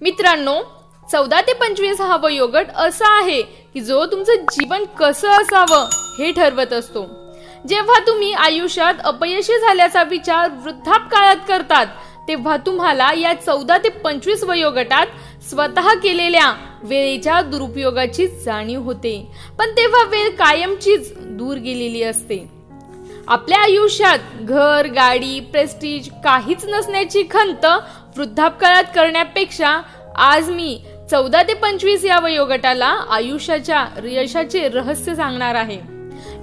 मित्रांनो, 14 ते 25 हा वयोगट असा आहे की जो तुमचं जीवन कसं असावं हे ठरवत असतो। जेव्हा तुम्ही आयुष्यात अपयशी झाल्याचा विचार वृद्धापकाळात करतात तेव्हा तुम्हाला या 14 ते 25 वयोगटात स्वतः केलेल्या वेळेच्या दुरुपयोगाची जाणीव होते, पण तेव्हा वेळ कायमचीच दूर गेलेली असते। आपल्या आयुष्यात घर, गाडी, प्रेस्टीज काहीच नसण्याची खंत वृद्धापकाळात करण्यापेक्षा आज मी 14 ते 25 या वयोगटाला आयुष्याच्या यशाचे रहस्य सांगणार आहे।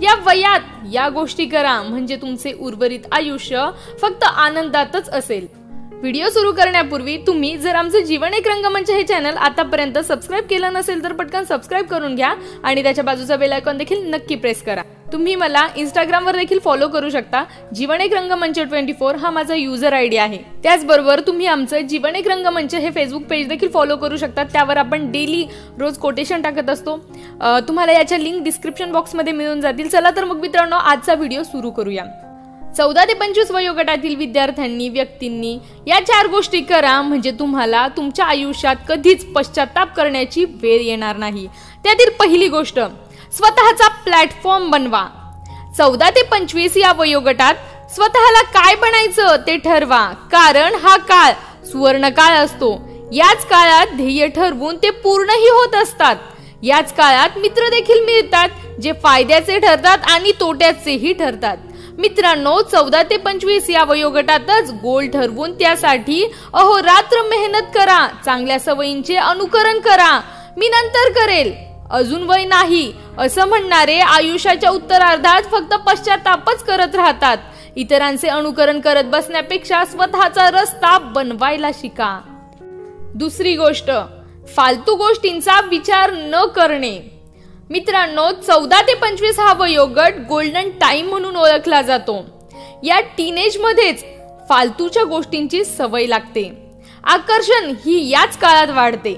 या वयात या गोष्टी करा म्हणजे तुमचे उर्वरित आयुष्य फक्त आनंदातच असेल। व्हिडिओ सुरू करण्यापूर्वी तुम्ही जर आमचे जीवन एक रंगमंच हे चॅनल आतापर्यंत सबस्क्राइब केलं नसेल तर पटकन सबस्क्राइब करून घ्या आणि त्याच्या बाजूचा बेल आयकॉन देखील नक्की प्रेस करा। तुम्ही मला Instagram वर देखील फॉलो करू शकता। जीवन एक रंगमंच 24 हा माझा युजर आयडी आहे। त्याचबरोबर तुम्ही आमचं जीवन एक रंगमंच हे फेसबुक पेज देखील फॉलो करू शकता। त्यावर आपण डेली रोज कोटेशन टाकत असतो। तुम्हाला याच्या लिंक डिस्क्रिप्शन बॉक्स मध्ये मिळून जातील। चला तर मग मित्रांनो, आजचा व्हिडिओ सुरू करूया। 14 ते 25 वयोगटातील विद्यार्थ्यांनी व्यक्तींनी या 4 गोष्टी करा म्हणजे तुम्हाला तुमच्या आयुष्यात कधीच पश्चाताप करण्याची वेळ येणार नाही। त्यातील पहिली गोष्ट, स्वतःचा प्लॅटफॉर्म बनवा। 14 ते 25 या वयोगटात स्वतःला काय बनायचं ते ठरवा, कारण हा काळ सुवर्ण काळ असतो। याच काळात ध्येय ठरवून ते पूर्णही होत असतात। याच काळात मित्र देखील मिळतात जे फायद्याचे ठरतात आणि तोट्याचेही ठरतात। मित्रांनो, 14 ते 25 या वयोगटातच गोल ठरवून त्यासाठी अहोरात्र मेहनत करा। चांगल्या सवयींचे अनुकरण करा। मी नंतर करेल, अजून वय नाही असं म्हणणारे आयुष्याच्या उत्तरार्धात फक्त पश्चातापच करत राहतात। इतरांचे अनुकरण करत बसण्यापेक्षा स्वतःचा रस्ता बनवायला शिका। दुसरी गोष्ट, फालतू गोष्टींचा विचार न करणे। मित्रांनो, 14 ते 25 हा वयोगट गोल्डन टाइम म्हणून ओळखला जातो। या टीनेज मध्येच फालतूच्या गोष्टींची सवय लागते। आकर्षण ही याच काळात वाढते।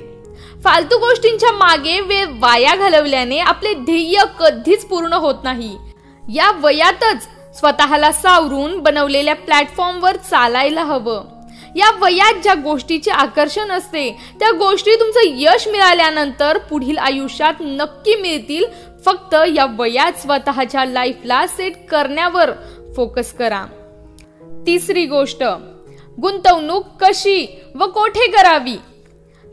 फालतू गोष्टींच्या मागे वेळ वाया घालवल्याने आपले ध्येय कधीच पूर्ण होत नाही। या वयातच स्वतःला सावरून बनवलेल्या प्लॅटफॉर्मवर चालायला हवं। या वयात ज्या गोष्टीचे आकर्षण असते त्या गोष्टी तुमचं यश मिळाल्यानंतर पुढील आयुष्यात नक्की मिळतील। फक्त या वयात स्वतःच्या लाईफला सेट करण्यावर फोकस करा। तिसरी गोष्ट, गुंतवणूक कशी व कोठे करावी।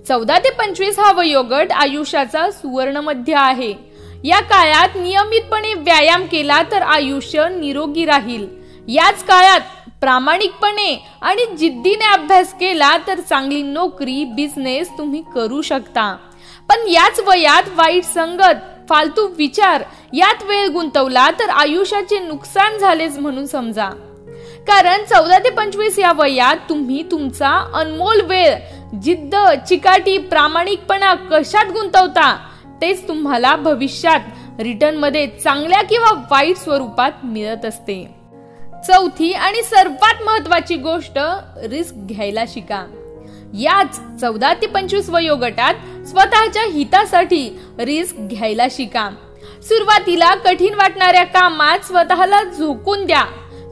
14 ते 25 हा वयोगट आयुष्याचा सुवर्ण मध्य आहे। या काळात नियमितपणे व्यायाम केला तर आयुष्य निरोगी राहील। याच काळात प्रामाणिकपणे आणि जिद्दीने अभ्यास केला तर चांगली नोकरी, बिझनेस तुम्ही करू शकता। पण याच वयात वाईट संगत, फालतू विचार यात वेळ गुंतवला तर आयुष्याचे नुकसान झालेच म्हणून समजा। कारण 14 ते 25 या वयात तुम्ही तुमचा अनमोल वेळ जिद्द, चिकाटी, प्रामाणिकपणा कशात गुंतवता तेच तुम्हाला भविष्यात रिटर्न मध्ये चांगल्या किंवा वाईट स्वरूपात मिळत असते। चौथी आणि सर्वात महत्त्वाची गोष्ट, रिस्क घ्यायला शिका। याच 14 ते 25 वयोगटात स्वतःच्या हितासाठी रिस्क घ्यायला शिका। सुरुवातीला कठीण वाटणाऱ्या कामात स्वतःला झोकून द्या।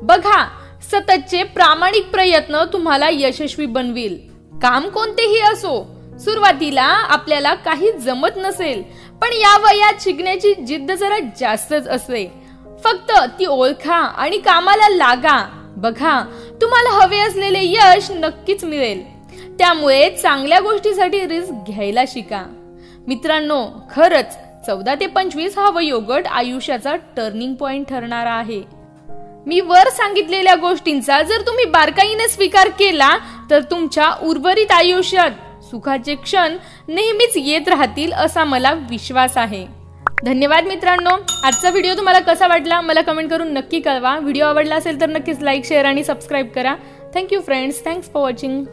बघा, सततचे प्रामाणिक प्रयत्न तुम्हाला यशस्वी बनविल। काम कोणतेही असो, सुरुवातीला आपल्याला काही जमत नसेल, पण या वयात शिकण्याची जिद्द जरा जास्तच असते। फक्त ती ओळखा आणि कामाला लागा। बघा, तुम्हाला हवे असलेले यश नक्कीच मिळेल। त्यामुळे चांगल्या गोष्टीसाठी रिस्क घ्यायला शिका। मित्रांनो, खरंच 14 ते 25 हा वयोगट आयुष्याचा टर्निंग पॉइंट ठरणारा आहे। मी वर सांगितलेल्या गोष्टींचा जर तुम्ही बारकाईने स्वीकार केला तर तुमच्या उर्वरित आयुष्यात सुखाचे क्षण नेहमीच येत राहतील असा मला विश्वास आहे। धन्यवाद मित्रांनो। आजचा व्हिडिओ तुम्हाला कसा वाटला मला कमेंट करून नक्की कळवा। व्हिडिओ आवडला असेल तर नक्कीच लाईक, शेअर आणि सबस्क्राइब करा। Thank you friends, thanks for watching.